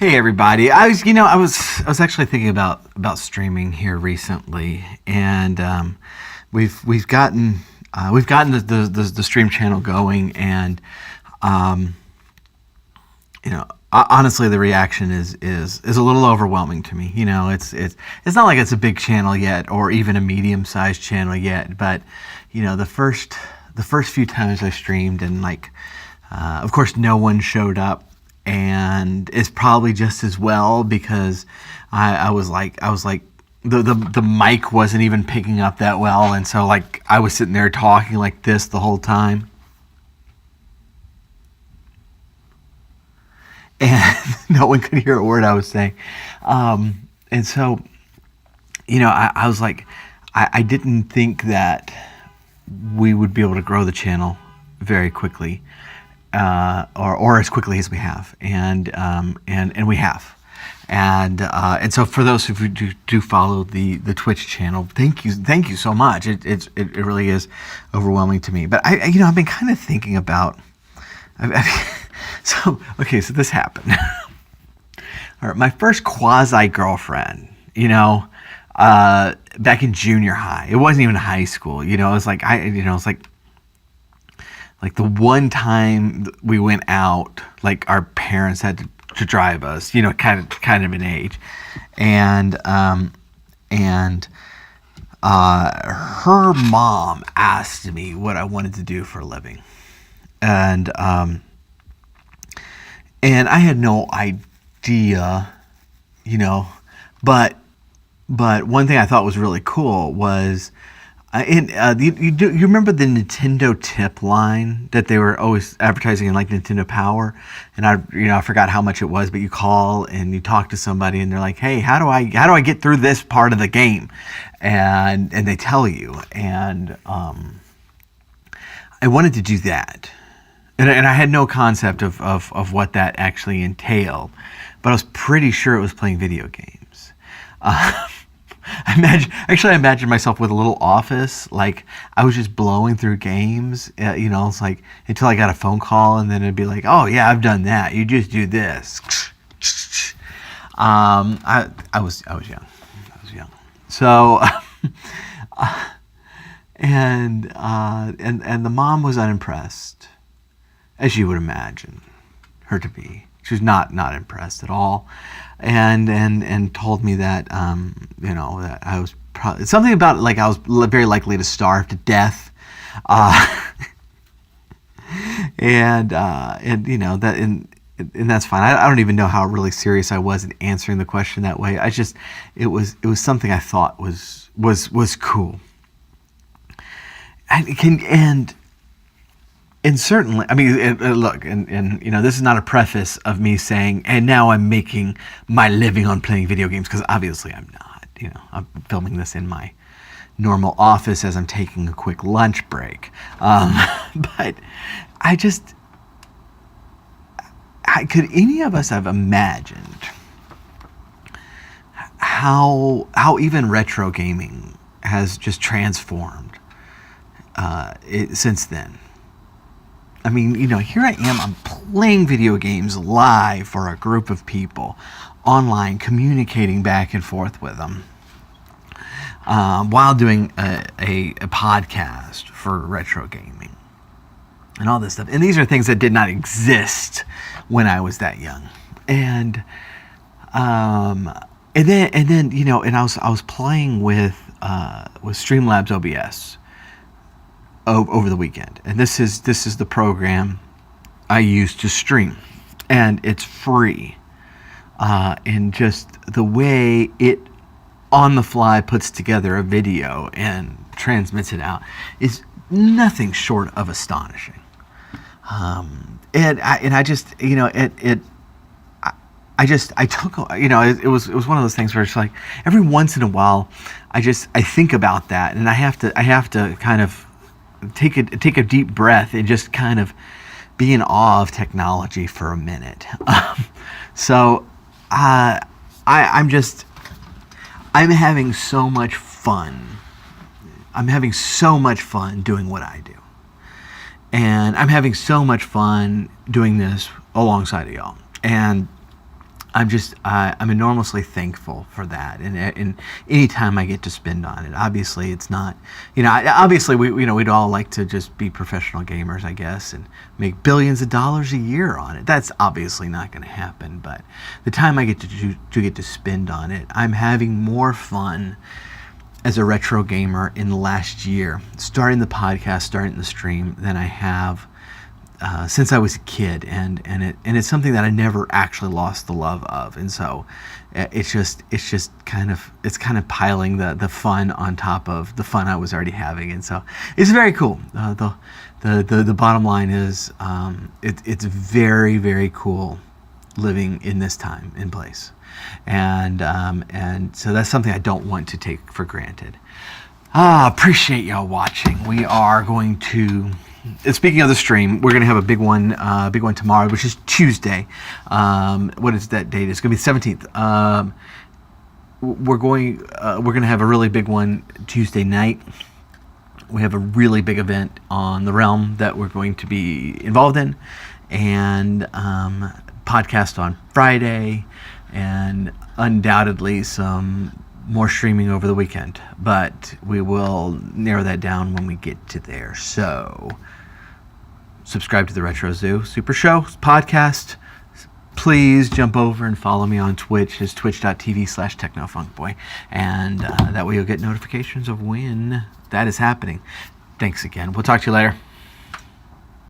Hey everybody. I was actually thinking about streaming here recently, and we've gotten the stream channel going, and um, honestly, the reaction is a little overwhelming to me. It's not like it's a big channel yet, or even a medium sized channel yet, but the first few times I streamed, and of course, no one showed up, and it's probably just as well because I was like the mic wasn't even picking up that well, and so I was sitting there talking like this the whole time, and no one could hear a word I was saying, and so I was like, I didn't think that we would be able to grow the channel very quickly, or as quickly as we have, and we have, and so for those who do follow the Twitch channel, thank you so much. It really is overwhelming to me. But I've been kind of thinking about, so okay, so this happened. All right, my first quasi girlfriend, back in junior high. It wasn't even high school. It was like the one time we went out, like our parents had to drive us, kind of an age, and her mom asked me what I wanted to do for a living, and I had no idea, but one thing I thought was really cool was, you remember the Nintendo tip line that they were always advertising in, like Nintendo Power? And I forgot how much it was, but you call and you talk to somebody and they're like, "Hey, how do I get through this part of the game?" And they tell you. And I wanted to do that, and I had no concept of what that actually entailed, but I was pretty sure it was playing video games. I imagine myself with a little office, like I was just blowing through games. It's like until I got a phone call, and then it'd be like, "Oh yeah, I've done that. You just do this." I was young. I was young. So, and the mom was unimpressed, as you would imagine her to be. She was not impressed at all, and told me that that I was probably something about, like, I was very likely to starve to death, and that, and that's fine. I don't even know how really serious I was in answering the question that way. It was something I thought was cool, and certainly, I mean, look, and this is not a preface of me saying, and now I'm making my living on playing video games, because obviously I'm not. I'm filming this in my normal office as I'm taking a quick lunch break. But could any of us have imagined how even retro gaming has just transformed since then? I mean, here I am, I'm playing video games live for a group of people, online, communicating back and forth with them, while doing a podcast for retro gaming and all this stuff. And these are things that did not exist when I was that young. And then and I was playing with Streamlabs OBS over the weekend, and this is the program I use to stream, and it's free, and just the way it on the fly puts together a video and transmits it out is nothing short of astonishing. I took, it was one of those things where it's like every once in a while I think about that, and I have to kind of take a deep breath and just kind of be in awe of technology for a minute. So I'm having so much fun. I'm having so much fun doing what I do, and I'm having so much fun doing this alongside of y'all. And I'm enormously thankful for that, and any time I get to spend on it. Obviously, it's not, obviously we'd all like to just be professional gamers, I guess, and make billions of dollars a year on it. That's obviously not going to happen. But the time I get to spend on it, I'm having more fun as a retro gamer in the last year, starting the podcast, starting the stream, than I have since I was a kid, and it's something that I never actually lost the love of, and so it's kind of piling the fun on top of the fun I was already having, and so it's very cool. The bottom line is it's very, very cool living in this time and place, and so that's something I don't want to take for granted. Appreciate y'all watching. We are going to. Speaking of the stream, we're going to have a big one tomorrow, which is Tuesday. What is that date? It's going to be the 17th. We're going to have a really big one Tuesday night. We have a really big event on the Realm that we're going to be involved in, and podcast on Friday, and undoubtedly some more streaming over the weekend. But we will narrow that down when we get to there. So subscribe to the Retro Zoo Super Show podcast. Please jump over and follow me on Twitch. It's twitch.tv/technofunkboy, and that way you'll get notifications of when that is happening. Thanks again. We'll talk to you later.